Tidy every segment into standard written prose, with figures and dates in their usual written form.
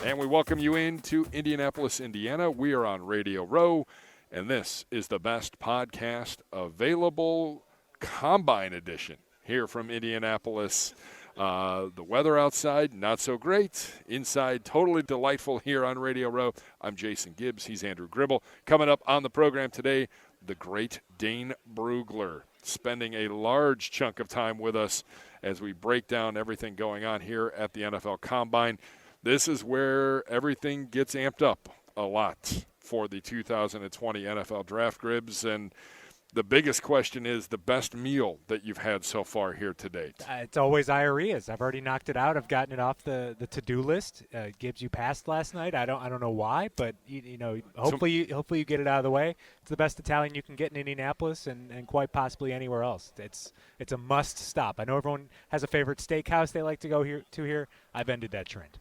And we welcome you into Indianapolis, Indiana. We are on Radio Row, and this is the best podcast available, Combine Edition, here from Indianapolis. The weather outside, not so great. Inside, totally delightful here on Radio Row. I'm Jason Gibbs. He's Andrew Gribble. Coming up on the program today, the great Dane Brugler, spending a large chunk of time with us as we break down everything going on here at the NFL Combine. This is where everything gets amped up a lot for the 2020 NFL Draft, Gribs. And the biggest question is the best meal that you've had so far here to date. It's always IREA's. I've already knocked it out. I've gotten it off the to-do list. Gibbs, you passed last night. I don't know why, but you know, hopefully you get it out of the way. It's the best Italian you can get in Indianapolis and quite possibly anywhere else. It's a must stop. I know everyone has a favorite steakhouse they like to go here. I've ended that trend.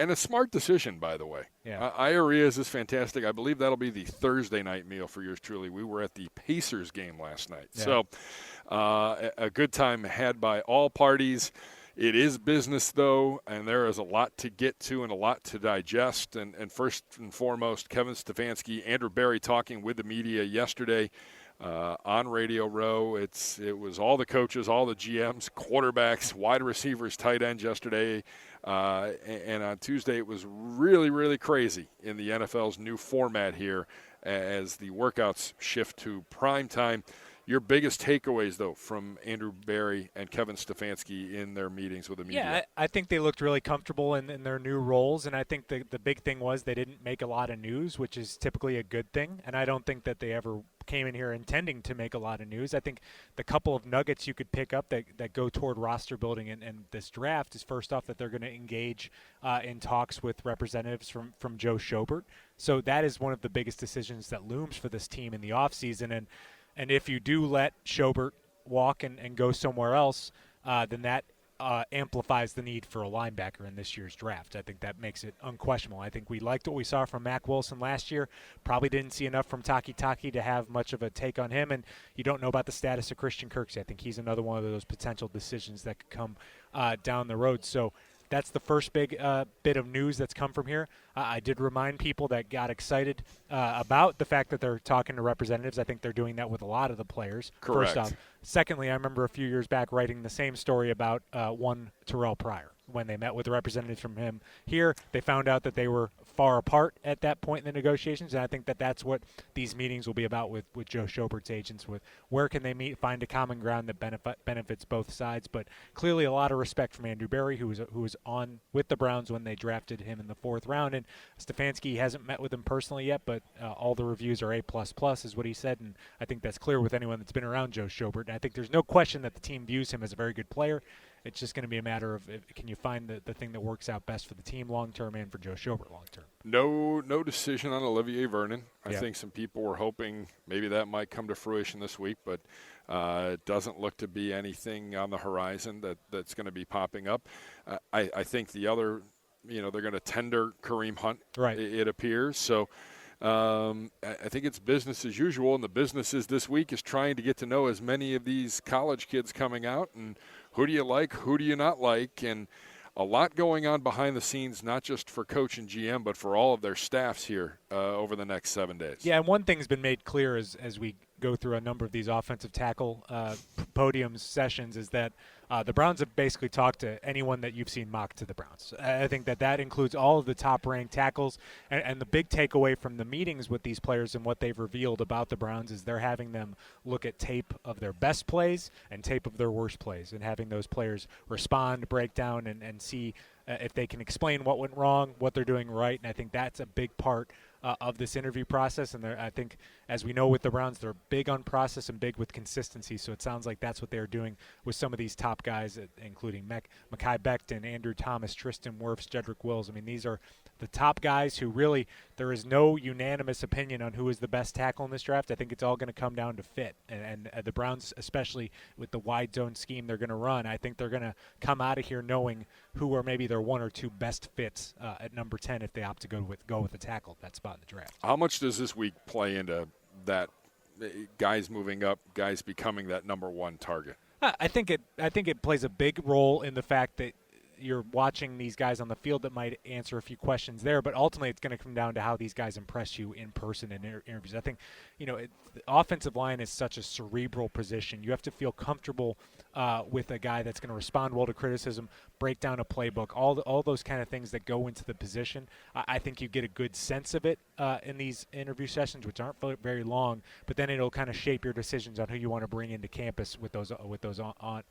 And a smart decision, by the way. Yeah. IREA's is fantastic. I believe that'll be the Thursday night meal for yours truly. We were at the Pacers game last night. Yeah. So a good time had by all parties. It is business, though, and there is a lot to get to and a lot to digest. And first and foremost, Kevin Stefanski, Andrew Berry talking with the media yesterday on Radio Row. It was all the coaches, all the GMs, quarterbacks, wide receivers, tight ends yesterday. And on Tuesday, it was really, really crazy in the NFL's new format here as the workouts shift to prime time. Your biggest takeaways, though, from Andrew Berry and Kevin Stefanski in their meetings with the media? Yeah, I think they looked really comfortable in their new roles, and I think the big thing was they didn't make a lot of news, which is typically a good thing, and I don't think that they ever came in here intending to make a lot of news. I think the couple of nuggets you could pick up that go toward roster building and this draft is, first off, that they're going to engage in talks with representatives from Joe Schobert. So that is one of the biggest decisions that looms for this team in the offseason. And if you do let Schobert walk and go somewhere else, then that amplifies the need for a linebacker in this year's draft. I think that makes it unquestionable. I think we liked what we saw from Mack Wilson last year. Probably didn't see enough from Taki to have much of a take on him, and you don't know about the status of Christian Kirksey. I think he's another one of those potential decisions that could come down the road. So that's the first big bit of news that's come from here. I did remind people that got excited about the fact that they're talking to representatives. I think they're doing that with a lot of the players. Correct. First off. Secondly, I remember a few years back writing the same story about one Terrell Pryor. When they met with the representatives from him here, they found out that they were far apart at that point in the negotiations, and I think that that's what these meetings will be about with Joe Schobert's agents, with where can they meet, find a common ground that benefits both sides. But clearly a lot of respect from Andrew Berry, who was on with the Browns when they drafted him in the 4th round, and Stefanski hasn't met with him personally yet, but all the reviews are A++ is what he said, and I think that's clear with anyone that's been around Joe Schobert. And I think there's no question that the team views him as a very good player. It's just going to be a matter of can you find the thing that works out best for the team long-term and for Joe Schobert long-term. No decision on Olivier Vernon. I Yeah. think some people were hoping maybe that might come to fruition this week, but it doesn't look to be anything on the horizon that's going to be popping up. I think the other, they're going to tender Kareem Hunt, right. It appears. So I think it's business as usual, and the businesses this week is trying to get to know as many of these college kids coming out, and who do you like, who do you not like, and a lot going on behind the scenes, not just for coach and GM, but for all of their staffs here over the next 7 days. Yeah, and one thing's been made clear as we go through a number of these offensive tackle podium sessions is that the Browns have basically talked to anyone that you've seen mock to the Browns. I think that includes all of the top-ranked tackles, and the big takeaway from the meetings with these players and what they've revealed about the Browns is they're having them look at tape of their best plays and tape of their worst plays, and having those players respond, break down, and see if they can explain what went wrong, what they're doing right, and I think that's a big part of this interview process. And I think, as we know with the Browns, they're big on process and big with consistency. So it sounds like that's what they're doing with some of these top guys, including Mekhi Becton, Andrew Thomas, Tristan Wirfs, Jedrick Wills. I mean, these are the top guys who really, there is no unanimous opinion on who is the best tackle in this draft. I think it's all going to come down to fit. And the Browns, especially with the wide zone scheme they're going to run, I think they're going to come out of here knowing who are maybe their 1 or 2 best fits at number 10 if they opt to go with a tackle at that spot in the draft. How much does this week play into that, guys moving up, guys becoming that number 1 target? I think it plays a big role in the fact that you're watching these guys on the field that might answer a few questions there, but ultimately it's going to come down to how these guys impress you in person in interviews. I think, the offensive line is such a cerebral position. You have to feel comfortable with a guy that's going to respond well to criticism, break down a playbook, all those kind of things that go into the position. I think you get a good sense of it in these interview sessions, which aren't very long, but then it'll kind of shape your decisions on who you want to bring into campus with those on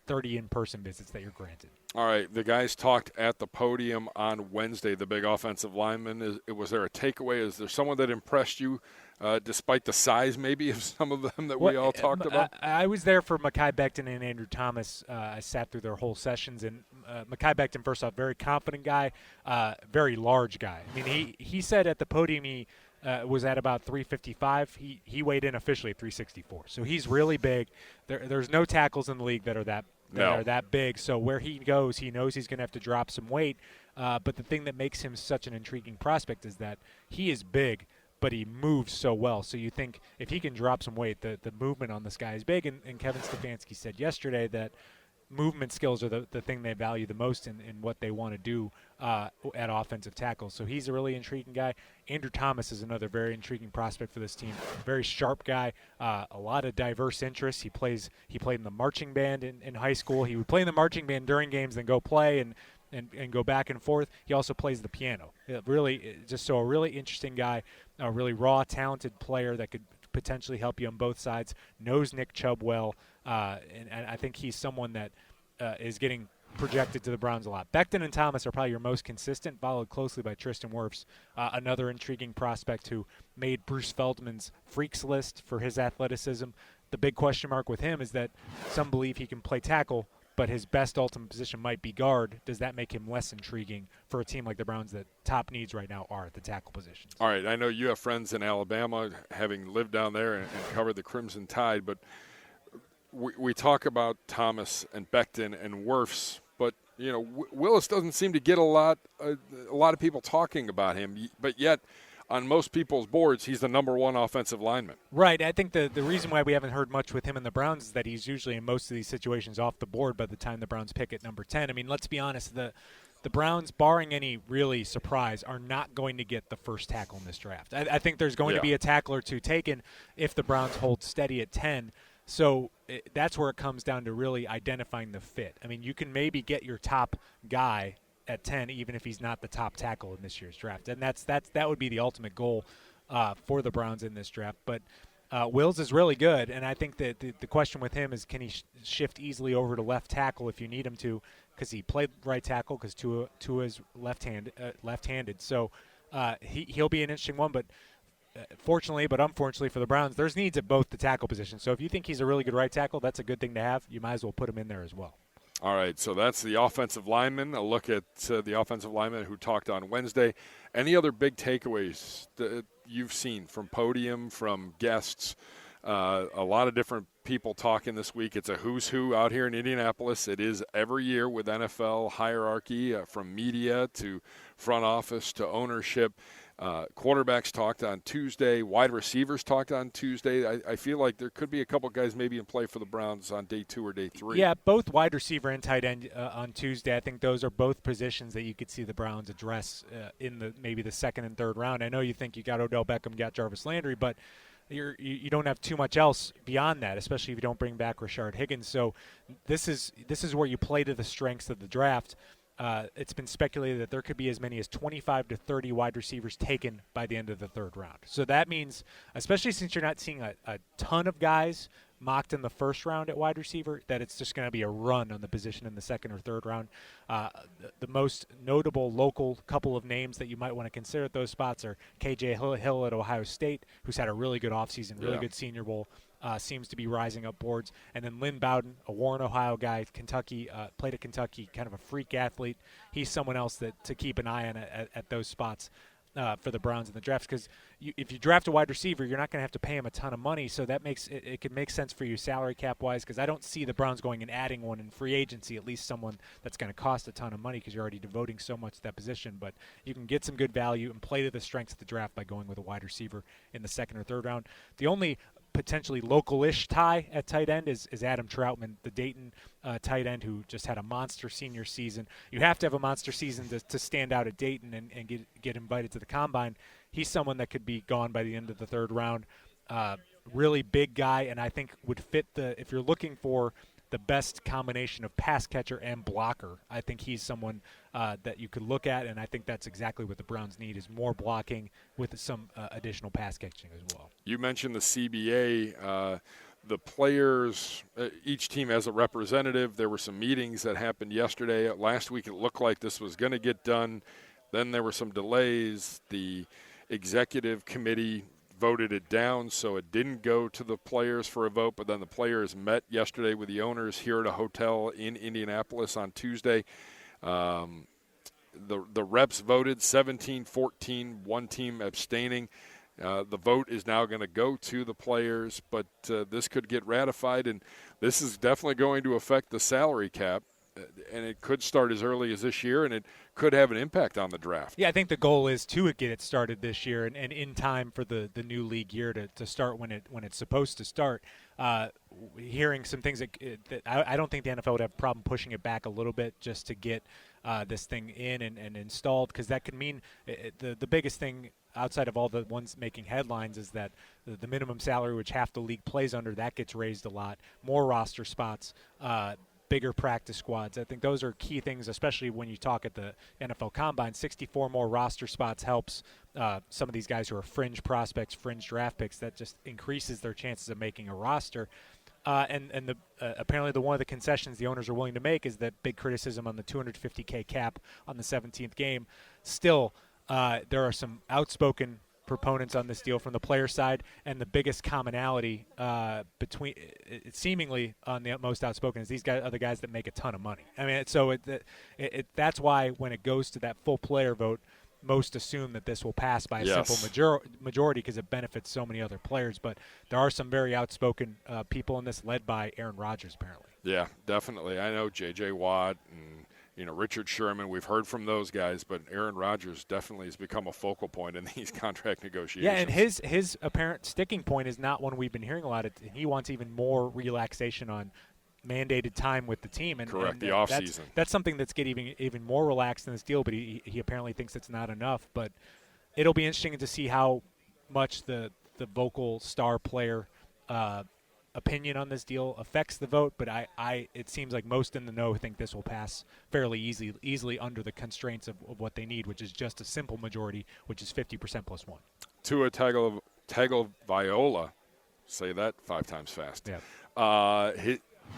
30 in-person visits that you're granted. All right, the guys talked at the podium on Wednesday, the big offensive linemen. Was there a takeaway? Is there someone that impressed you, despite the size maybe of some of them that we all talked about? I was there for Mekhi Becton and Andrew Thomas. I sat through their whole sessions, and Mekhi Becton, first off, very confident guy, very large guy. I mean, he said at the podium he was at about 355. He weighed in officially at 364. So he's really big. There's no tackles in the league that are that big. So where he goes, he knows he's going to have to drop some weight. But the thing that makes him such an intriguing prospect is that he is big, but he moves so well. So you think if he can drop some weight, the movement on this guy is big. And Kevin Stefanski said yesterday that movement skills are the thing they value the most in what they want to do at offensive tackle. So he's a really intriguing guy. Andrew Thomas is another very intriguing prospect for this team. Very sharp guy, a lot of diverse interests. He played in the marching band in high school. He would play in the marching band during games, then go play and go back and forth. He also plays the piano. A really interesting guy, a really raw, talented player that could potentially help you on both sides, knows Nick Chubb well, and I think he's someone that is getting projected to the Browns a lot. Becton and Thomas are probably your most consistent, followed closely by Tristan Wirfs, another intriguing prospect who made Bruce Feldman's freaks list for his athleticism. The big question mark with him is that some believe he can play tackle, but his best ultimate position might be guard. Does that make him less intriguing for a team like the Browns that top needs right now are at the tackle positions? All right, I know you have friends in Alabama, having lived down there and covered the Crimson Tide, but we talk about Thomas and Becton and Wirfs, but Willis doesn't seem to get a lot of people talking about him, but yet on most people's boards, he's the number one offensive lineman. Right. I think the reason why we haven't heard much with him in the Browns is that he's usually in most of these situations off the board by the time the Browns pick at number 10. I mean, let's be honest, the Browns, barring any really surprise, are not going to get the first tackle in this draft. I think there's going to be a tackle or two taken if the Browns hold steady at 10. So that's where it comes down to really identifying the fit. I mean, you can maybe get your top guy at 10 even if he's not the top tackle in this year's draft, and that would be the ultimate goal for the Browns in this draft. But Wills is really good, and I think that the question with him is, can he shift easily over to left tackle if you need him to, because he played right tackle because Tua is left-handed. So he'll be an interesting one, but fortunately but unfortunately for the Browns, there's needs at both the tackle positions. So if you think he's a really good right tackle, that's a good thing to have. You might as well put him in there as well. All right, so that's the offensive lineman. A look at the offensive lineman who talked on Wednesday. Any other big takeaways that you've seen from podium, from guests? A lot of different people talking this week. It's a who's who out here in Indianapolis. It is every year with NFL hierarchy, from media to front office to ownership. Quarterbacks talked on Tuesday. Wide receivers talked on Tuesday. I feel like there could be a couple guys maybe in play for the Browns on day 2 or day 3. Yeah, both wide receiver and tight end on Tuesday. I think those are both positions that you could see the Browns address in maybe the second and third round. I know you think you got Odell Beckham, got Jarvis Landry, but you don't have too much else beyond that, especially if you don't bring back Rashard Higgins. So this is where you play to the strengths of the draft. It's been speculated that there could be as many as 25 to 30 wide receivers taken by the end of the third round. So that means, especially since you're not seeing a ton of guys mocked in the first round at wide receiver, that it's just going to be a run on the position in the second or third round. The most notable local couple of names that you might want to consider at those spots are K.J. Hill at Ohio State, who's had a really good offseason, really good Senior Bowl. Seems to be rising up boards. And then Lynn Bowden, a Warren, Ohio guy, Kentucky, played at Kentucky, kind of a freak athlete. He's someone else to keep an eye on at those spots for the Browns in the draft, because if you draft a wide receiver, you're not going to have to pay him a ton of money, so that makes it could make sense for you salary cap-wise, because I don't see the Browns going and adding one in free agency, at least someone that's going to cost a ton of money because you're already devoting so much to that position. But you can get some good value and play to the strengths of the draft by going with a wide receiver in the second or third round. The only potentially local-ish tie at tight end is Adam Troutman, the Dayton tight end who just had a monster senior season. You have to have a monster season to stand out at Dayton and get invited to the Combine. He's someone that could be gone by the end of the third round. Really big guy, and I think would fit if you're looking for the best combination of pass catcher and blocker, I think he's someone that you could look at, and I think that's exactly what the Browns need is more blocking with some additional pass catching as well. You mentioned the CBA. The players, each team has a representative. There were some meetings that happened yesterday. Last week it looked like this was going to get done. Then there were some delays. The executive committee voted it down, so it didn't go to the players for a vote, but then the players met yesterday with the owners here at a hotel in Indianapolis on Tuesday. The reps voted 17-14, one team abstaining. The vote is now going to go to the players, but this could get ratified, and this is definitely going to affect the salary cap, and it could start as early as this year, and it could have an impact on the draft. Yeah, I think the goal is to get it started this year and in time for the new league year to start when it's supposed to start. Hearing some things that I don't think the NFL would have a problem pushing it back a little bit just to get this thing in and installed, because that could mean the biggest thing outside of all the ones making headlines is that the minimum salary, which half the league plays under, that gets raised a lot. More roster spots, bigger practice squads. I think those are key things, especially when you talk at the NFL Combine. 64 more roster spots helps some of these guys who are fringe prospects, fringe draft picks. That just increases their chances of making a roster. And apparently one of the concessions the owners are willing to make is that big criticism on the $250K cap on the 17th game. Still, there are some outspoken proponents on this deal from the player side, and the biggest commonality between seemingly on the most outspoken is these guys are the guys that make a ton of money. I mean, so that's why when it goes to that full player vote, most assume that this will pass by a simple majority because it benefits so many other players. But there are some very outspoken people in this, led by Aaron Rodgers, apparently. Yeah, definitely. I know J.J. Watt and Richard Sherman, we've heard from those guys, but Aaron Rodgers definitely has become a focal point in these contract negotiations. Yeah, and his apparent sticking point is not one we've been hearing a lot. He wants even more relaxation on mandated time with the team. Correct, the offseason. That's something that's getting even more relaxed in this deal, but he apparently thinks it's not enough. But it'll be interesting to see how much the vocal star player opinion on this deal affects the vote, but it seems like most in the know think this will pass fairly easily under the constraints of what they need, which is just a simple majority, which is 50% plus one. Tua Tagovailoa, say that 5 times fast. Yeah.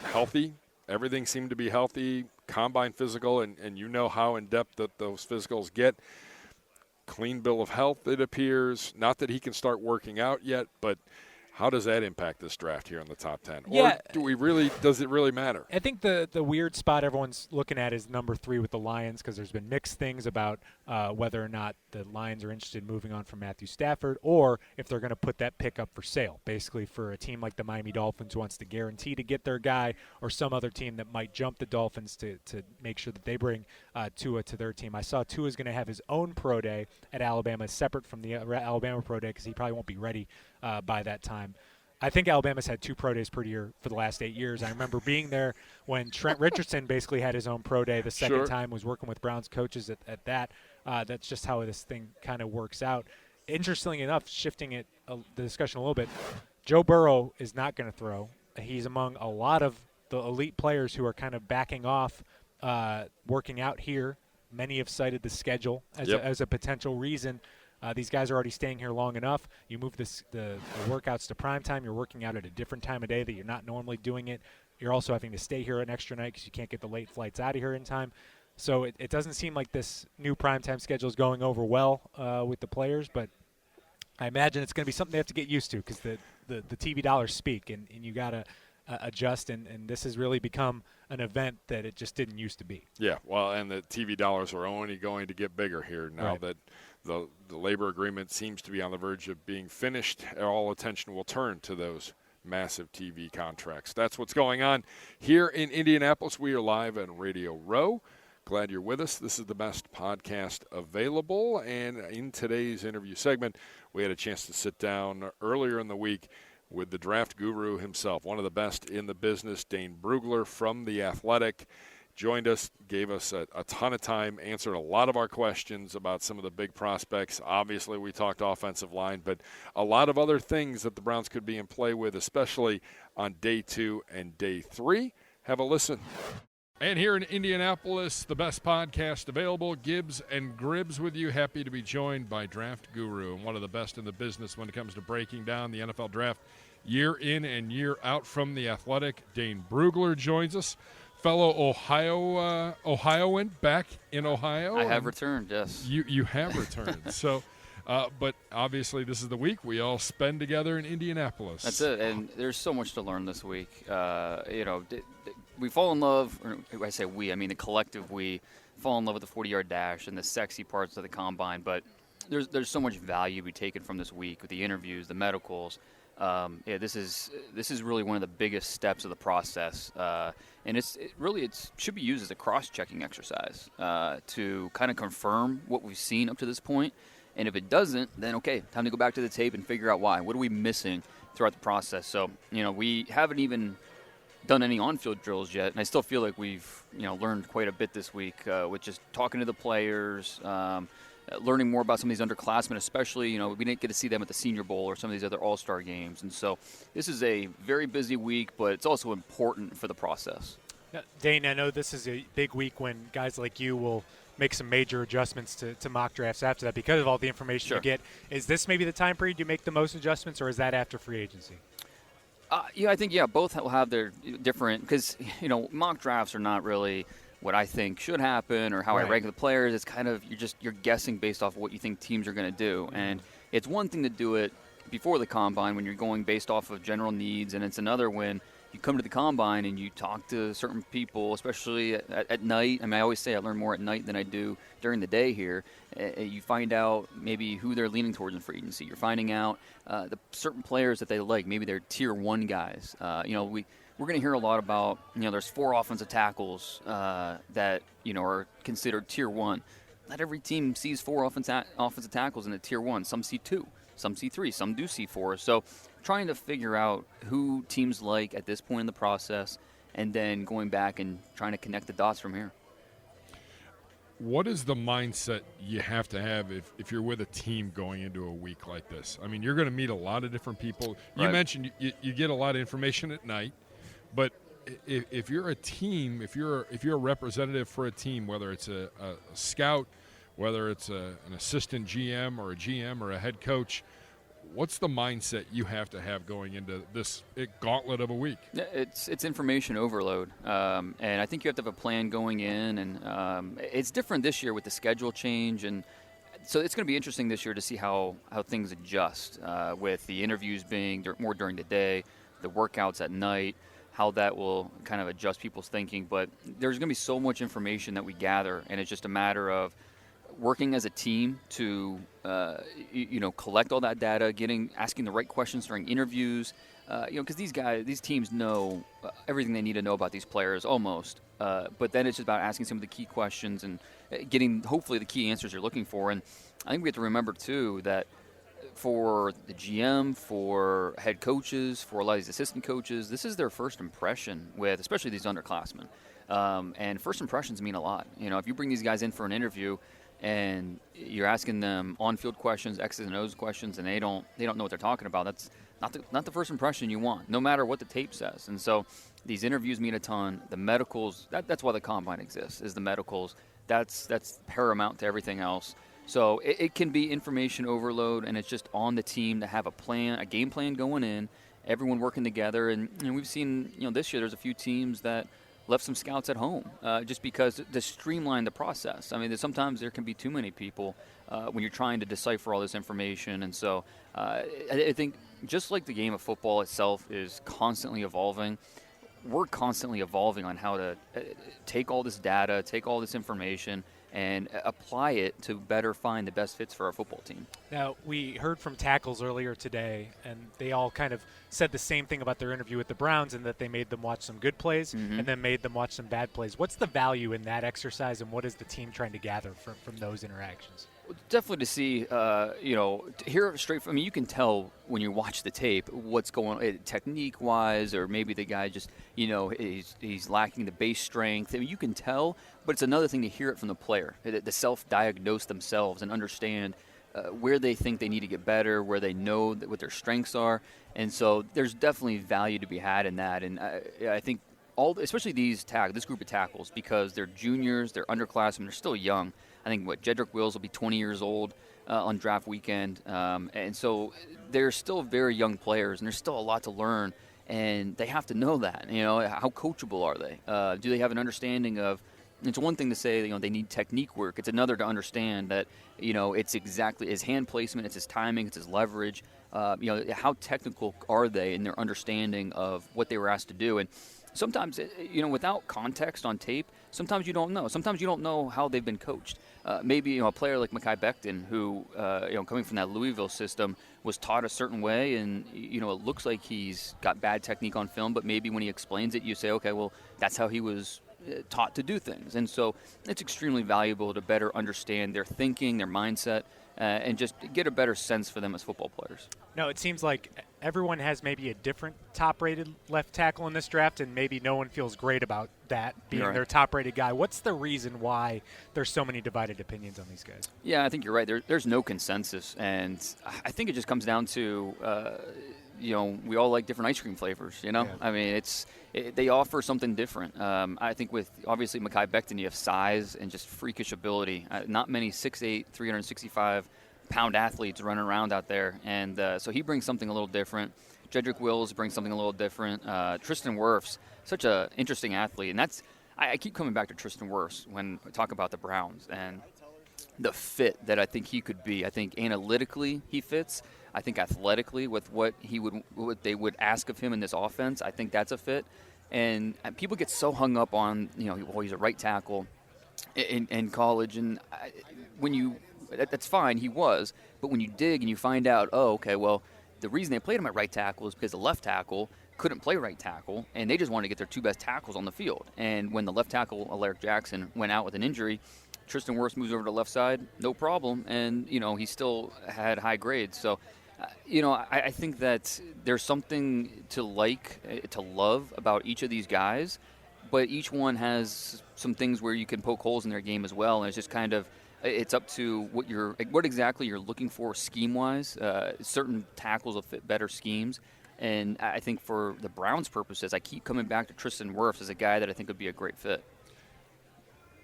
Healthy. Everything seemed to be healthy. Combine physical, and you know how in-depth that those physicals get. Clean bill of health, it appears. Not that he can start working out yet, but how does that impact this draft here in the top 10? Yeah. Or does it really matter? I think the weird spot everyone's looking at is number 3 with the Lions, because there's been mixed things about whether or not the Lions are interested in moving on from Matthew Stafford, or if they're going to put that pick up for sale, basically for a team like the Miami Dolphins who wants to guarantee to get their guy, or some other team that might jump the Dolphins to make sure that they bring Tua to their team. I saw Tua's going to have his own pro day at Alabama, separate from the Alabama pro day, because he probably won't be ready by that time. I think Alabama's had 2 pro days per year for the last 8 years. I remember being there when Trent Richardson basically had his own pro day the second time, was working with Browns coaches at that. That's just how this thing kind of works out. Interestingly enough, shifting the discussion a little bit, Joe Burrow is not going to throw. He's among a lot of the elite players who are kind of backing off working out here. Many have cited the schedule as a potential reason. These guys are already staying here long enough. You move the workouts to prime time. You're working out at a different time of day that you're not normally doing it. You're also having to stay here an extra night because you can't get the late flights out of here in time. So it doesn't seem like this new primetime schedule is going over well with the players, but I imagine it's going to be something they have to get used to, because the TV dollars speak, and you got to adjust, and this has really become an event that it just didn't used to be. Yeah, well, and the TV dollars are only going to get bigger here now that the labor agreement seems to be on the verge of being finished. All attention will turn to those massive TV contracts. That's what's going on here in Indianapolis. We are live on Radio Row. Glad you're with us. This is the best podcast available. And in today's interview segment, we had a chance to sit down earlier in the week with the draft guru himself, one of the best in the business, Dane Brugler from The Athletic. Joined us, gave us a ton of time, answered a lot of our questions about some of the big prospects. Obviously, we talked offensive line, but a lot of other things that the Browns could be in play with, especially on day 2 and day 3. Have a listen. And here in Indianapolis, the best podcast available, Gibbs and Gribble with you. Happy to be joined by Draft Guru and one of the best in the business when it comes to breaking down the NFL Draft year in and year out from The Athletic. Dane Brugler joins us. Fellow Ohioan back in Ohio. I have returned, yes. You have returned. So, but obviously this is the week we all spend together in Indianapolis. That's it, and there's so much to learn this week. We fall in love, or I say we, I mean the collective we, fall in love with the 40-yard dash and the sexy parts of the combine, but there's so much value to be taken from this week with the interviews, the medicals. This is really one of the biggest steps of the process, and it should be used as a cross-checking exercise to kind of confirm what we've seen up to this point. And if it doesn't, then okay, time to go back to the tape and figure out why. What are we missing throughout the process? So we haven't even done any on-field drills yet, and I still feel like we've learned quite a bit this week with just talking to the players. Learning more about some of these underclassmen, especially, we didn't get to see them at the Senior Bowl or some of these other All-Star games. And so this is a very busy week, but it's also important for the process. Now, Dane, I know this is a big week when guys like you will make some major adjustments to mock drafts after that because of all the information you get. Is this maybe the time period you make the most adjustments, or is that after free agency? I think, both will have their different – because, mock drafts are not really – what I think should happen or how I rank the players. It's kind of you're guessing based off of what you think teams are going to do. And it's one thing to do it before the combine when you're going based off of general needs, and it's another when you come to the combine and you talk to certain people, especially at night. I mean, I always say I learn more at night than I do during the day here. You find out maybe who they're leaning towards in free agency. You're finding out the certain players that they like. Maybe they're tier 1 guys. We're going to hear a lot about, there's 4 offensive tackles that, are considered tier 1. Not every team sees 4 offensive tackles in the tier 1. Some see 2, some see 3, some do see 4. So trying to figure out who teams like at this point in the process and then going back and trying to connect the dots from here. What is the mindset you have to have if you're with a team going into a week like this? I mean, you're going to meet a lot of different people. You mentioned you get a lot of information at night. But if you're a team, if you're a representative for a team, whether it's a scout, whether it's an assistant GM or a GM or a head coach, what's the mindset you have to have going into this gauntlet of a week? It's information overload, and I think you have to have a plan going in, and it's different this year with the schedule change, and so it's going to be interesting this year to see how things adjust with the interviews being more during the day, the workouts at night, how that will kind of adjust people's thinking. But there's going to be so much information that we gather, and it's just a matter of working as a team to, collect all that data, asking the right questions during interviews, because these teams know everything they need to know about these players almost. But then it's just about asking some of the key questions and getting, hopefully, the key answers you're looking for. And I think we have to remember, too, that for the GM, for head coaches, for a lot of these assistant coaches, this is their first impression with, especially these underclassmen. And first impressions mean a lot. If you bring these guys in for an interview and you're asking them on-field questions, X's and O's questions, and they don't know what they're talking about, that's not the first impression you want, no matter what the tape says. And so these interviews mean a ton. The medicals, that's why the combine exists, is the medicals. That's paramount to everything else. So it can be information overload, and it's just on the team to have a game plan going in, everyone working together. And we've seen, this year there's a few teams that left some scouts at home just because to streamline the process. I mean, sometimes there can be too many people when you're trying to decipher all this information. And so I think just like the game of football itself is constantly evolving, we're constantly evolving on how to take all this data, take all this information, and apply it to better find the best fits for our football team. Now, we heard from tackles earlier today, and they all kind of said the same thing about their interview with the Browns, and that they made them watch some good plays and then made them watch some bad plays. What's the value in that exercise, and what is the team trying to gather from those interactions? Definitely to see, to hear it straight from. I mean, you can tell when you watch the tape what's going on technique-wise, or maybe the guy just, he's lacking the base strength. I mean, you can tell, but it's another thing to hear it from the player, the self-diagnose themselves and understand where they think they need to get better, where they know what their strengths are, and so there's definitely value to be had in that. And I think especially this group of tackles, because they're juniors, they're underclassmen, they're still young. I think Jedrick Wills will be 20 years old on draft weekend. And so they're still very young players, and there's still a lot to learn. And they have to know that. How coachable are they? Do they have an understanding of – it's one thing to say they need technique work. It's another to understand that, it's exactly his hand placement, it's his timing, it's his leverage. How technical are they in their understanding of what they were asked to do? And sometimes, without context on tape, sometimes you don't know. Sometimes you don't know how they've been coached. Maybe a player like Mekhi Becton, who coming from that Louisville system, was taught a certain way, and it looks like he's got bad technique on film. But maybe when he explains it, you say, okay, well, that's how he was taught to do things. And so it's extremely valuable to better understand their thinking, their mindset, and just get a better sense for them as football players. No, it seems like everyone has maybe a different top-rated left tackle in this draft, and maybe no one feels great about that being their top-rated guy. What's the reason why there's so many divided opinions on these guys? Yeah, I think you're right. There's no consensus, and I think it just comes down to we all like different ice cream flavors. Yeah. I mean, they offer something different. I think with obviously Mekhi Becton, you have size and just freakish ability. Not many 6'8", 365-pound athletes running around out there, and so he brings something a little different. Jedrick Wills brings something a little different. Tristan Wirfs, such an interesting athlete, and I keep coming back to Tristan Wirfs when I talk about the Browns and the fit that I think he could be. I think analytically he fits. I think athletically with what they would ask of him in this offense, I think that's a fit. And people get so hung up on, he's a right tackle in college, and that's fine, he was. But when you dig and you find out, the reason they played him at right tackle is because the left tackle couldn't play right tackle, and they just wanted to get their two best tackles on the field. And when the left tackle, Alaric Jackson, went out with an injury, Tristan Wirfs moves over to the left side, no problem, and, he still had high grades. So, I think that there's something to love about each of these guys, but each one has some things where you can poke holes in their game as well, and it's just kind of it's up to what exactly you're looking for scheme-wise. Certain tackles will fit better schemes, and I think for the Browns' purposes, I keep coming back to Tristan Wirfs as a guy that I think would be a great fit.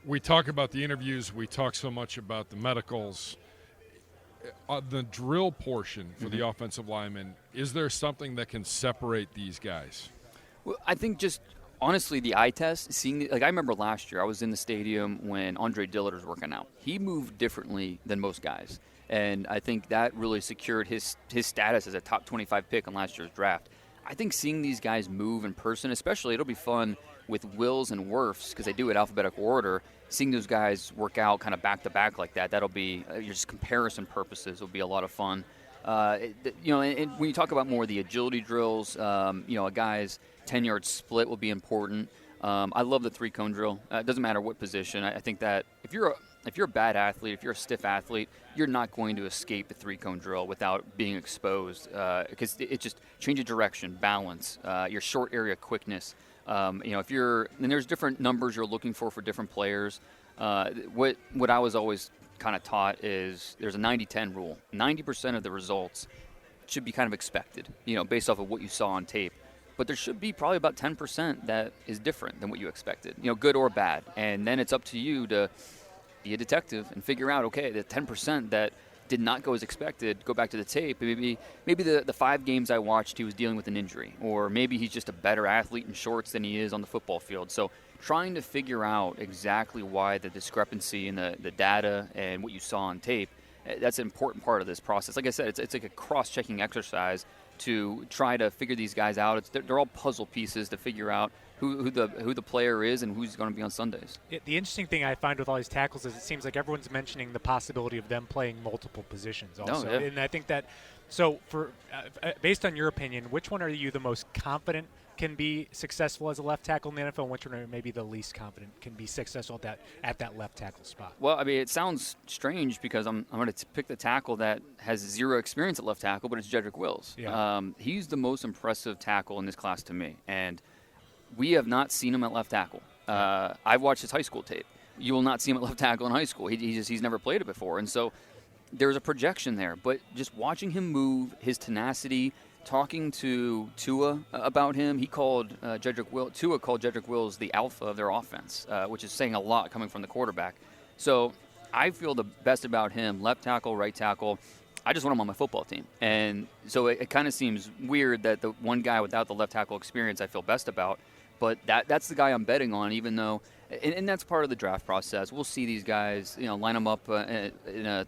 We talk about the interviews. We talk so much about the medicals. The drill portion for the offensive lineman, is there something that can separate these guys? Well, I think just honestly the eye test, I remember last year I was in the stadium when Andre Dillard was working out. He moved differently than most guys, and I think that really secured his status as a top 25 pick in last year's draft. I think seeing these guys move in person, especially, it'll be fun with Wills and Wirfs because they do it alphabetical order. Seeing those guys work out kind of back to back like that'll be just comparison purposes. Will be a lot of fun. And when you talk about more of the agility drills, a guy's 10-yard split will be important. I love the 3-cone drill. It doesn't matter what position. I think that if you're a bad athlete, if you're a stiff athlete, you're not going to escape the 3-cone drill without being exposed because it just changes direction, balance, your short area quickness. If you're – and there's different numbers you're looking for different players. What I was always kind of taught is there's a 90-10 rule. 90% of the results should be kind of expected, based off of what you saw on tape. But there should be probably about 10% that is different than what you expected, good or bad. And then it's up to you to be a detective and figure out, okay, the 10% that did not go as expected, go back to the tape. Maybe the 5 games I watched, he was dealing with an injury. Or maybe he's just a better athlete in shorts than he is on the football field. So trying to figure out exactly why the discrepancy in the data and what you saw on tape, that's an important part of this process. Like I said, it's like a cross-checking exercise to try to figure these guys out. They're all puzzle pieces to figure out who the player is and who's going to be on Sundays. The interesting thing I find with all these tackles is it seems like everyone's mentioning the possibility of them playing multiple positions also. Oh, yeah. And I think that So, based on your opinion, which one are you the most confident can be successful as a left tackle in the NFL, and which one are maybe the least confident can be successful at that left tackle spot? Well, I mean, it sounds strange because I'm going to pick the tackle that has zero experience at left tackle, but it's Jedrick Wills. Yeah. He's the most impressive tackle in this class to me, and we have not seen him at left tackle. I've watched his high school tape. You will not see him at left tackle in high school. He's never played it before, and so there's a projection there. But just watching him move, his tenacity, talking to Tua about him, Tua called Jedrick Wills the alpha of their offense, which is saying a lot coming from the quarterback. So I feel the best about him, left tackle, right tackle. I just want him on my football team. And so it kind of seems weird that the one guy without the left tackle experience I feel best about. But that's the guy I'm betting on, even though and that's part of the draft process. We'll see these guys, line them up in a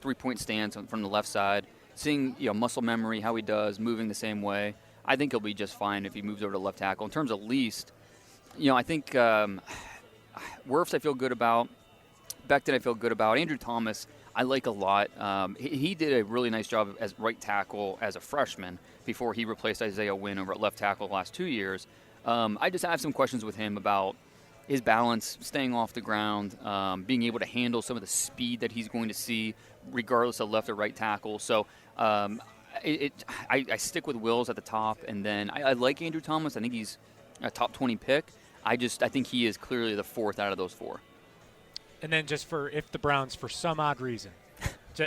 3-point stance from the left side, seeing muscle memory, how he does, moving the same way. I think he'll be just fine if he moves over to left tackle. In terms of least, I think Wirfs I feel good about. Becton I feel good about. Andrew Thomas I like a lot. He did a really nice job as right tackle as a freshman before he replaced Isaiah Wynn over at left tackle the last 2 years. I just have some questions with him about his balance, staying off the ground, being able to handle some of the speed that he's going to see regardless of left or right tackle. So I stick with Wills at the top, and then I like Andrew Thomas. I think he's a top 20 pick. I think he is clearly the fourth out of those four. And then just if the Browns, for some odd reason,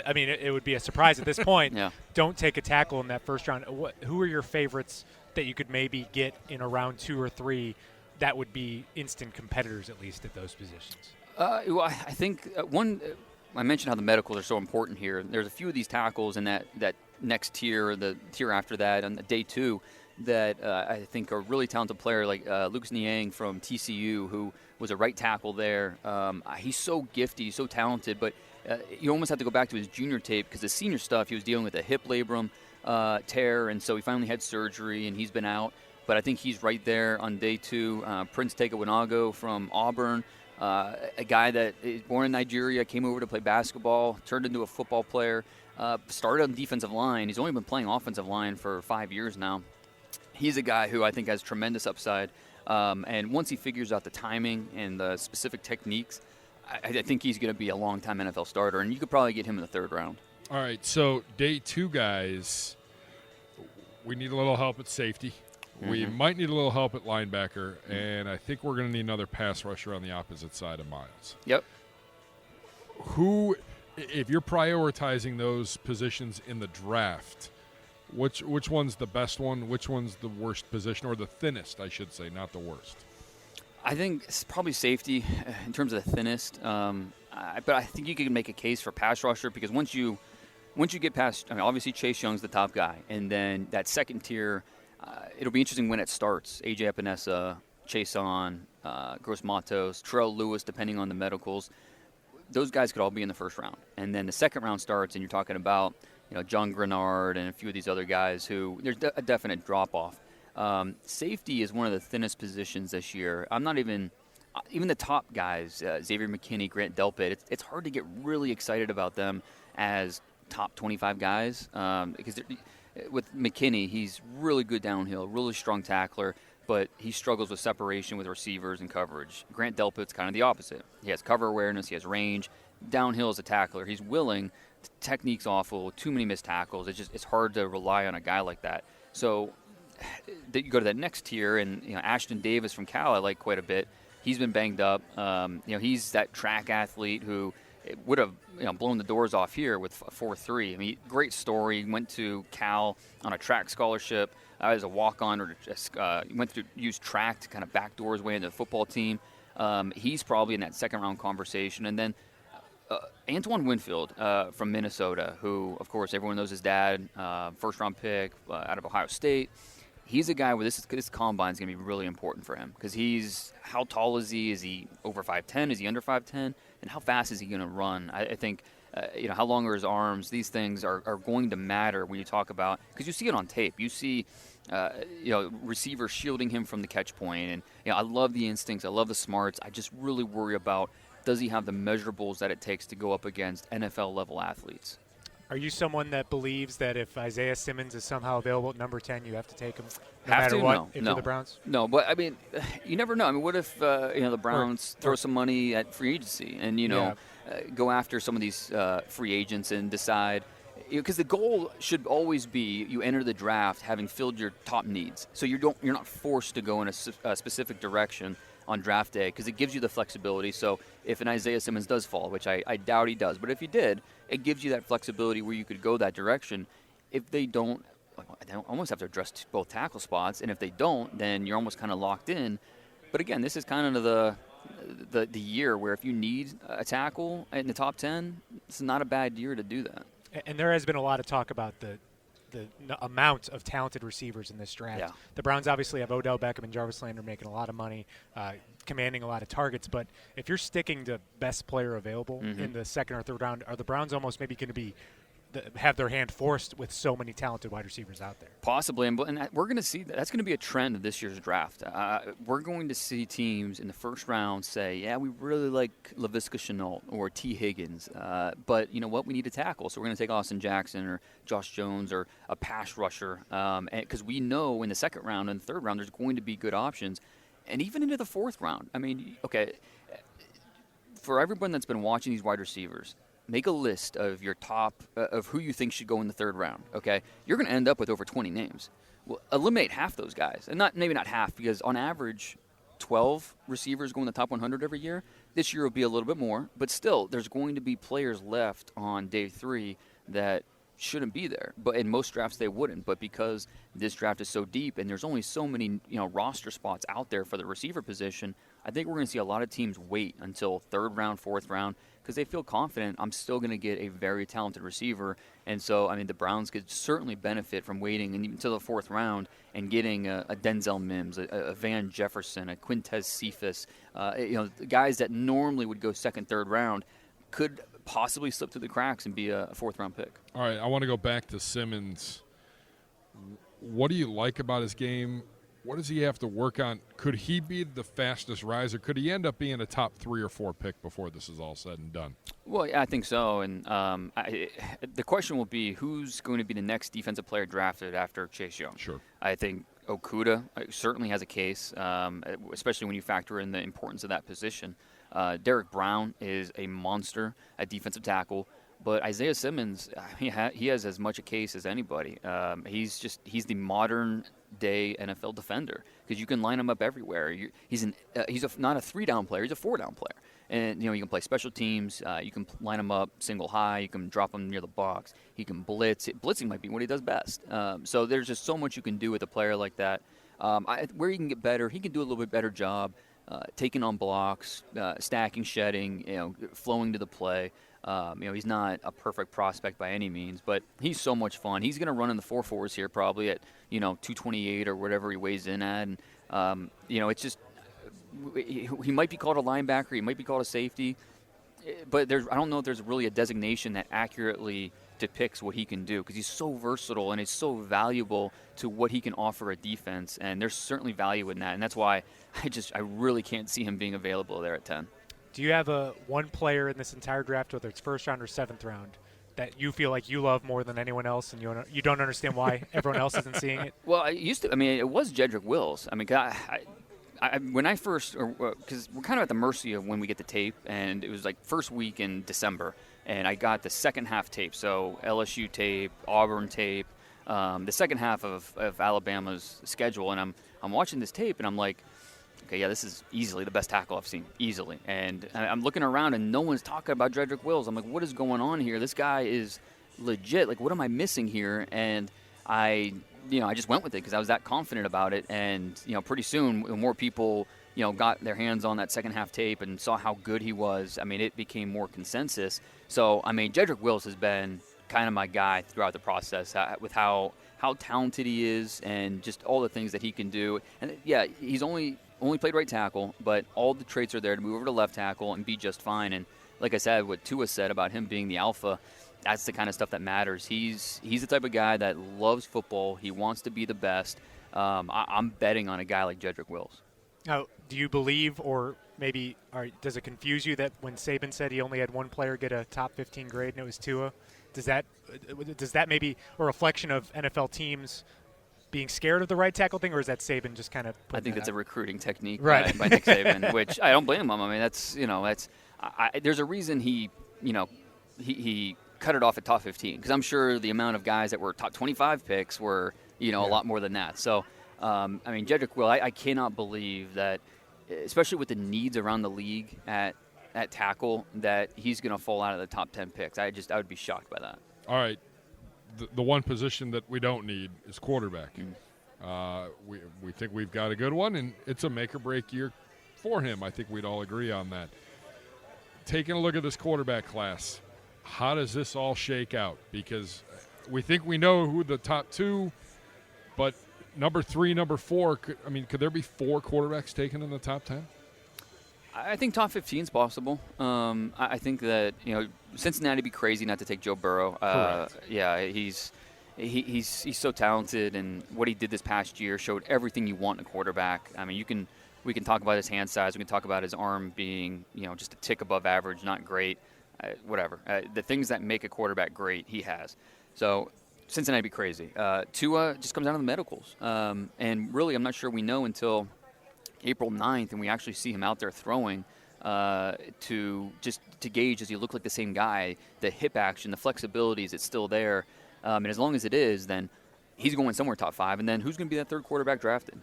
I mean, it would be a surprise at this point, don't take a tackle in that first round, who are your favorites that you could maybe get in a round 2 or 3 that would be instant competitors, at least, at those positions? Well, I think I mentioned how the medicals are so important here. There's a few of these tackles in that next tier, or the tier after that, on day 2, that I think are a really talented player, like Lucas Niang from TCU, who was a right tackle there. He's so gifty, he's so talented, but you almost have to go back to his junior tape because the senior stuff, he was dealing with a hip labrum tear, and so he finally had surgery, and he's been out. But I think he's right there on day 2. Prince Tega from Auburn, a guy that is born in Nigeria, came over to play basketball, turned into a football player, started on defensive line. He's only been playing offensive line for 5 years now. He's a guy who I think has tremendous upside. And once he figures out the timing and the specific techniques, I think he's going to be a long-time NFL starter, and you could probably get him in the 3rd round. All right, so day 2, guys, we need a little help at safety. Mm-hmm. We might need a little help at linebacker, and I think we're going to need another pass rusher on the opposite side of Miles. Yep. Who, if you're prioritizing those positions in the draft, which one's the best one? Which one's the worst position, or the thinnest, I should say, not the worst? I think it's probably safety in terms of the thinnest. But I think you can make a case for pass rusher because once you get past, obviously Chase Young's the top guy, and then that second tier, it'll be interesting when it starts. AJ Epinesa, Chason, Gross Matos, Terrell Lewis, depending on the medicals. Those guys could all be in the 1st round, and then the 2nd round starts, and you're talking about John Grenard and a few of these other guys who there's a definite drop-off. Safety is one of the thinnest positions this year. I'm not even the top guys, Xavier McKinney, Grant Delpit, it's hard to get really excited about them as top 25 guys because with McKinney, he's really good downhill, really strong tackler, but he struggles with separation with receivers and coverage. Grant Delpit's kind of the opposite. He has cover awareness, he has range. Downhill as a tackler, he's willing. Technique's awful, too many missed tackles. It's hard to rely on a guy like that. So you go to that next tier, and Ashton Davis from Cal I like quite a bit. He's been banged up. He's that track athlete who would have blown the doors off here with a 4.3. I mean, great story. Went to Cal on a track scholarship as a walk-on, or just went to use track to kind of backdoor his way into the football team. He's probably in that 2nd round conversation, and then Antoine Winfield from Minnesota, who, of course, everyone knows his dad, 1st-round pick out of Ohio State. He's a guy where this combine is going to be really important for him because how tall is he? Is he over 5'10"? Is he under 5'10"? And how fast is he going to run? I think, how long are his arms? These things are going to matter when you talk about, because you see it on tape. You see, receivers shielding him from the catch point. And, I love the instincts. I love the smarts. I just really worry about, does he have the measurables that it takes to go up against NFL-level athletes? Are you someone that believes that if Isaiah Simmons is somehow available at number 10, you have to take him no Have matter to? what No, if no. you're the Browns? No, but I mean, you never know. I mean, what if the Browns throw some money at free agency and go after some of these free agents and decide, because the goal should always be you enter the draft having filled your top needs, so you're not forced to go in a specific direction on draft day, because it gives you the flexibility. So if an Isaiah Simmons does fall, which I doubt he does, but if he did, it gives you that flexibility where you could go that direction. If they don't, they almost have to address both tackle spots, and if they don't, then you're almost kind of locked in. But again, this is kind of the year where if you need a tackle in the top 10, it's not a bad year to do that. And there has been a lot of talk about the amount of talented receivers in this draft. Yeah. The Browns obviously have Odell Beckham and Jarvis Landry making a lot of money, commanding a lot of targets. But if you're sticking to best player available in the second or third round, are the Browns almost maybe going to be have their hand forced with so many talented wide receivers out there? Possibly, and we're going to see that. That's going to be a trend of this year's draft. We're going to see teams in the first round say, yeah, we really like Laviska Shenault or T. Higgins, but you know what? We need a tackle, so we're going to take Austin Jackson or Josh Jones or a pass rusher, because we know in the second round and the third round there's going to be good options, and even into the fourth round. I mean, okay, for everyone that's been watching these wide receivers, make a list of your top of who you think should go in the third round. Okay, you're going to end up with over 20 names. Well, eliminate half those guys, and maybe not half, because on average, 12 receivers go in the top 100 every year. This year will be a little bit more, but still, there's going to be players left on day 3 that shouldn't be there. But in most drafts, they wouldn't. But because this draft is so deep and there's only so many roster spots out there for the receiver position, I think we're going to see a lot of teams wait until third round, fourth round, because they feel confident I'm still going to get a very talented receiver. And so, I mean, the Browns could certainly benefit from waiting until the fourth round and getting a Denzel Mims, a Van Jefferson, a Quintez Cephas, guys that normally would go second, third round could possibly slip through the cracks and be a fourth-round pick. All right, I want to go back to Simmons. What do you like about his game? What does he have to work on? Could he be the fastest riser? Could he end up being a top 3 or 4 pick before this is all said and done? Well, yeah, I think so. And the question will be, who's going to be the next defensive player drafted after Chase Young? Sure. I think Okudah certainly has a case, especially when you factor in the importance of that position. Derek Brown is a monster at defensive tackle, but Isaiah Simmons, he has as much a case as anybody. He's the modern day NFL defender, because you can line him up everywhere. He's not a 3-down player; he's a 4-down player. And you can play special teams. You can line him up single high. You can drop him near the box. He can blitz. Blitzing might be what he does best. So there's just so much you can do with a player like that. Where he can get better, he can do a little bit better job. Taking on blocks, stacking, shedding, flowing to the play. He's not a perfect prospect by any means, but he's so much fun. He's going to run in the 4.4s here probably at 228 or whatever he weighs in at, and it's just he might be called a linebacker, he might be called a safety, but I don't know if there's really a designation that accurately depicts what he can do, because he's so versatile and he's so valuable to what he can offer a defense, and there's certainly value in that, and that's why I really can't see him being available there at 10. Do you have one player in this entire draft, whether it's first round or seventh round, that you feel like you love more than anyone else, and you don't understand why everyone else isn't seeing it? Well, it was Jedrick Wills. I mean, when I first, because we're kind of at the mercy of when we get the tape, and it was like first week in December, and I got the second half tape, so LSU tape, Auburn tape, the second half of Alabama's schedule, and I'm watching this tape, and I'm like, okay, yeah, this is easily the best tackle I've seen, easily. And I'm looking around, and no one's talking about Jedrick Wills. I'm like, what is going on here? This guy is legit. Like, what am I missing here? And I just went with it because I was that confident about it. And, pretty soon, more people, got their hands on that second half tape and saw how good he was. I mean, it became more consensus. So, Jedrick Wills has been kind of my guy throughout the process with how talented he is and just all the things that he can do. And, yeah, he's only played right tackle, but all the traits are there to move over to left tackle and be just fine. And like I said, what Tua said about him being the alpha, that's the kind of stuff that matters. He's the type of guy that loves football. He wants to be the best. I'm betting on a guy like Jedrick Wills. Now, do you believe, or maybe does it confuse you that when Saban said he only had one player get a top 15 grade and it was Tua, does that Does that maybe a reflection of NFL teams being scared of the right tackle thing, or is that Saban just kind of? I think that's a recruiting technique right. by Nick Saban, which I don't blame him. I mean, there's a reason he cut it off at top 15, because I'm sure the amount of guys that were top 25 picks were a lot more than that. So, I mean, Jedrick Will, I cannot believe that, especially with the needs around the league at tackle, that he's going to fall out of the top 10 picks. I would be shocked by that. All right. The one position that we don't need is quarterback. We think we've got a good one, and it's a make-or-break year for him. I think we'd all agree on that. Taking a look at this quarterback class, how does this all shake out? Because we think we know who the top two, but number 3, number 4, could there be 4 quarterbacks taken in the top 10? I think top 15 is possible. I think that Cincinnati would be crazy not to take Joe Burrow. Yeah, he's so talented, and what he did this past year showed everything you want in a quarterback. I mean, we can talk about his hand size, we can talk about his arm being just a tick above average, not great, whatever. The things that make a quarterback great, he has. So Cincinnati would be crazy. Tua just comes down to the medicals, and really, I'm not sure we know until April 9th, and we actually see him out there throwing to gauge, does he look like the same guy? The hip action, the flexibility, is it still there? And as long as it is, then he's going somewhere top 5. And then who's going to be that third quarterback drafted?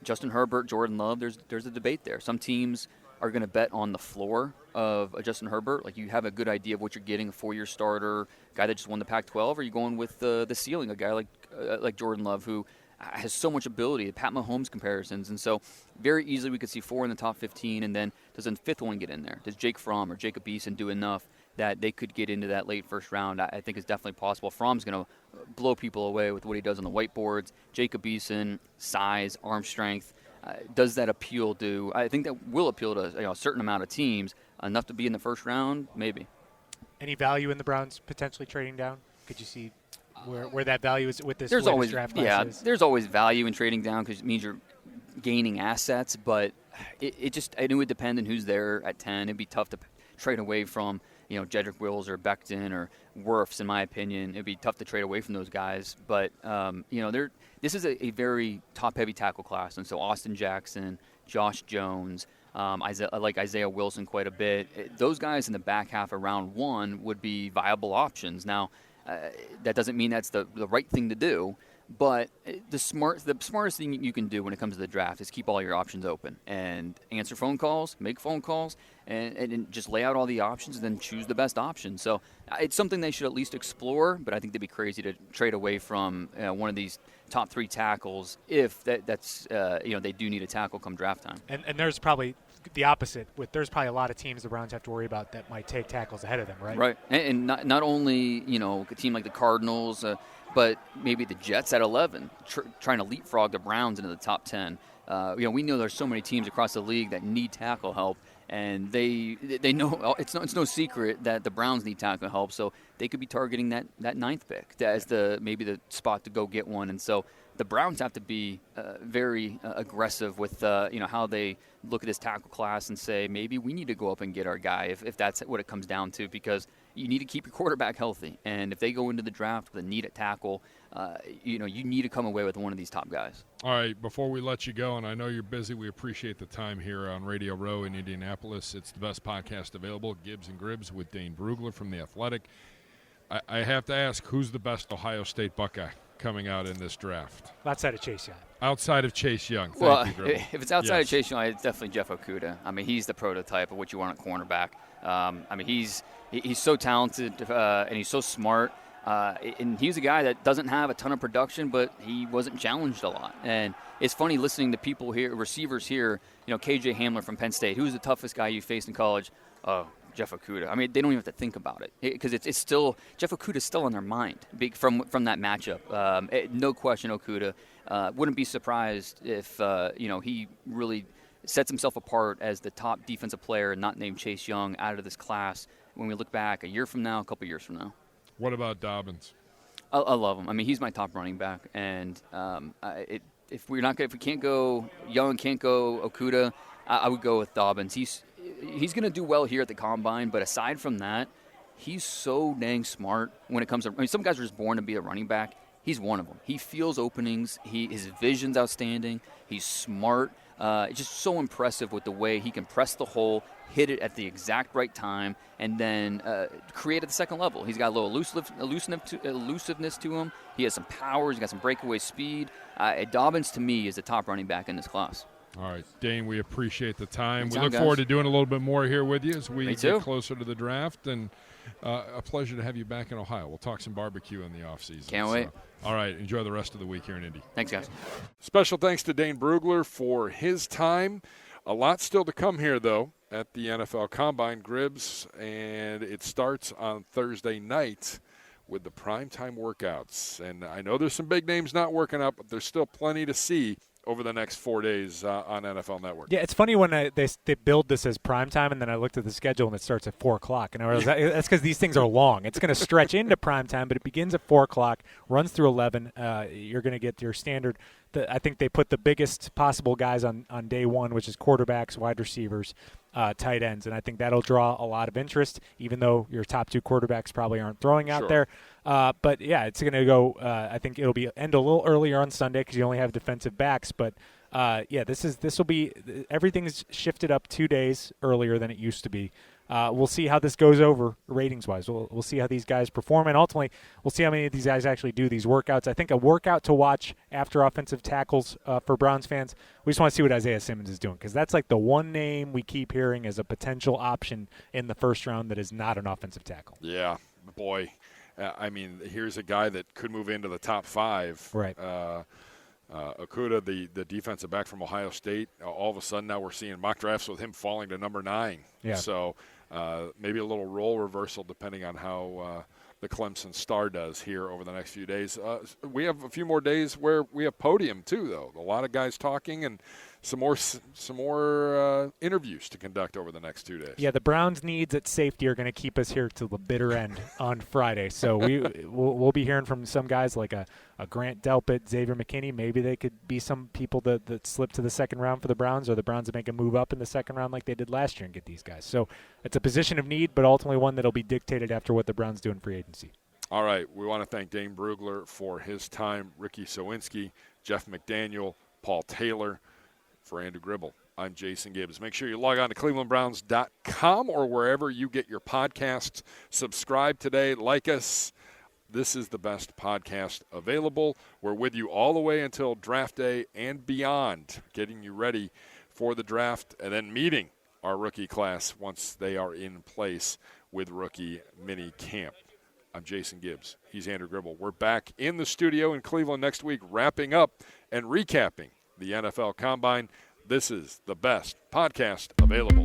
Justin Herbert, Jordan Love, there's a debate there. Some teams are going to bet on the floor of a Justin Herbert. Like, you have a good idea of what you're getting, a 4-year starter, guy that just won the Pac-12, or are you going with the ceiling, a guy like Jordan Love, who has so much ability, Pat Mahomes comparisons. And so very easily we could see 4 in the top 15, and then does a 5th one get in there? Does Jake Fromm or Jacob Eason do enough that they could get into that late first round? I think it's definitely possible. Fromm's going to blow people away with what he does on the whiteboards. Jacob Eason, size, arm strength. Does that appeal to – I think that will appeal to a certain amount of teams. Enough to be in the first round, maybe. Any value in the Browns potentially trading down? Could you see where that value is with this draft class is? There's always value in trading down because it means you're gaining assets, but it would depend on who's there at 10. It'd be tough to trade away from, Jedrick Wills or Becton or Wirfs, in my opinion. It'd be tough to trade away from those guys. But, this is a very top-heavy tackle class, and so Austin Jackson, Josh Jones, I like Isaiah Wilson quite a bit. Those guys in the back half of round 1 would be viable options. Now, that doesn't mean that's the right thing to do, but the smartest thing you can do when it comes to the draft is keep all your options open and answer phone calls, make phone calls, and just lay out all the options and then choose the best option. So it's something they should at least explore, but I think they'd be crazy to trade away from one of these top 3 tackles if that's they do need a tackle come draft time. And there's probably the opposite. There's probably a lot of teams the Browns have to worry about that might take tackles ahead of them, right? Right, and not only a team like the Cardinals, but maybe the Jets at 11, trying to leapfrog the Browns into the top 10. We know there's so many teams across the league that need tackle help, and they know it's no secret that the Browns need tackle help. So they could be targeting that 9th pick as maybe the spot to go get one. And so the Browns have to be very aggressive with how they look at this tackle class and say maybe we need to go up and get our guy if that's what it comes down to, because you need to keep your quarterback healthy. And if they go into the draft with a need at tackle, you need to come away with one of these top guys. All right, before we let you go, and I know you're busy, we appreciate the time here on Radio Row in Indianapolis. It's the best podcast available, Gibbs and Gribble with Dane Brugler from The Athletic. I have to ask, who's the best Ohio State Buckeye coming out in this draft? Outside of Chase Young. Outside of Chase Young. Thank you, Gribble. If it's outside of Chase Young, it's definitely Jeff Okudah. I mean, he's the prototype of what you want at cornerback. He's so talented and he's so smart. And he's a guy that doesn't have a ton of production, but he wasn't challenged a lot. And it's funny listening to people here, receivers here, KJ Hamler from Penn State. Who's the toughest guy you faced in college? Oh, Jeff Okudah. I mean, they don't even have to think about it because it's still Jeff Okudah is still on their mind from that matchup. No question, Okudah. Wouldn't be surprised if he really sets himself apart as the top defensive player, not named Chase Young, out of this class when we look back a year from now, a couple years from now. What about Dobbins? I love him. I mean, he's my top running back, and if we can't go Young, can't go Okudah, I would go with Dobbins. He's going to do well here at the Combine, but aside from that, he's so dang smart when it comes to – some guys are just born to be a running back. He's one of them. He feels openings. His vision's outstanding. He's smart. It's just so impressive with the way he can press the hole, hit it at the exact right time, and then create at the second level. He's got a little elusiveness to him. He has some power. He's got some breakaway speed. Dobbins, to me, is the top running back in this class. All right, Dane, we appreciate the time. Anytime, we look forward to doing a little bit more here with you as we get closer to the draft. And a pleasure to have you back in Ohio. We'll talk some barbecue in the offseason. Can't wait. All right, enjoy the rest of the week here in Indy. Thanks, guys. Special thanks to Dane Brugler for his time. A lot still to come here, though, at the NFL Combine, Gribs, and it starts on Thursday night with the primetime workouts. And I know there's some big names not working out, but there's still plenty to see over the next 4 days on NFL Network. Yeah, it's funny when they build this as primetime, and then I looked at the schedule, and it starts at 4 o'clock. And I was that's because these things are long. It's going to stretch into primetime, but it begins at 4 o'clock, runs through 11. You're going to get your standard. I think they put the biggest possible guys on day one, which is quarterbacks, wide receivers, tight ends. And I think that'll draw a lot of interest, even though your top 2 quarterbacks probably aren't throwing out there. But, yeah, it's going to go I think it'll end a little earlier on Sunday because you only have defensive backs. But, yeah, this will be – everything's shifted up 2 days earlier than it used to be. We'll see how this goes over ratings-wise. We'll see how these guys perform, and ultimately we'll see how many of these guys actually do these workouts. I think a workout to watch after offensive tackles for Browns fans, we just want to see what Isaiah Simmons is doing because that's like the one name we keep hearing as a potential option in the first round that is not an offensive tackle. Yeah, boy. I mean, here's a guy that could move into the top 5. Right. Okudah, the defensive back from Ohio State, all of a sudden now we're seeing mock drafts with him falling to number 9. Yeah. So maybe a little role reversal depending on how the Clemson Star does here over the next few days. We have a few more days where we have podium too, though. A lot of guys talking and some more interviews to conduct over the next 2 days. Yeah, the Browns' needs at safety are going to keep us here till the bitter end on Friday. So we'll be hearing from some guys like a Grant Delpit, Xavier McKinney. Maybe they could be some people that slip to the second round for the Browns, or the Browns that make a move up in the second round like they did last year and get these guys. So it's a position of need, but ultimately one that will be dictated after what the Browns do in free agency. All right, we want to thank Dane Brugler for his time, Ricky Sowinski, Jeff McDaniel, Paul Taylor. For Andrew Gribble, I'm Jason Gibbs. Make sure you log on to clevelandbrowns.com or wherever you get your podcasts. Subscribe today. Like us. This is the best podcast available. We're with you all the way until draft day and beyond, getting you ready for the draft and then meeting our rookie class once they are in place with rookie mini camp. I'm Jason Gibbs. He's Andrew Gribble. We're back in the studio in Cleveland next week, wrapping up and recapping the NFL Combine. This is the best podcast available.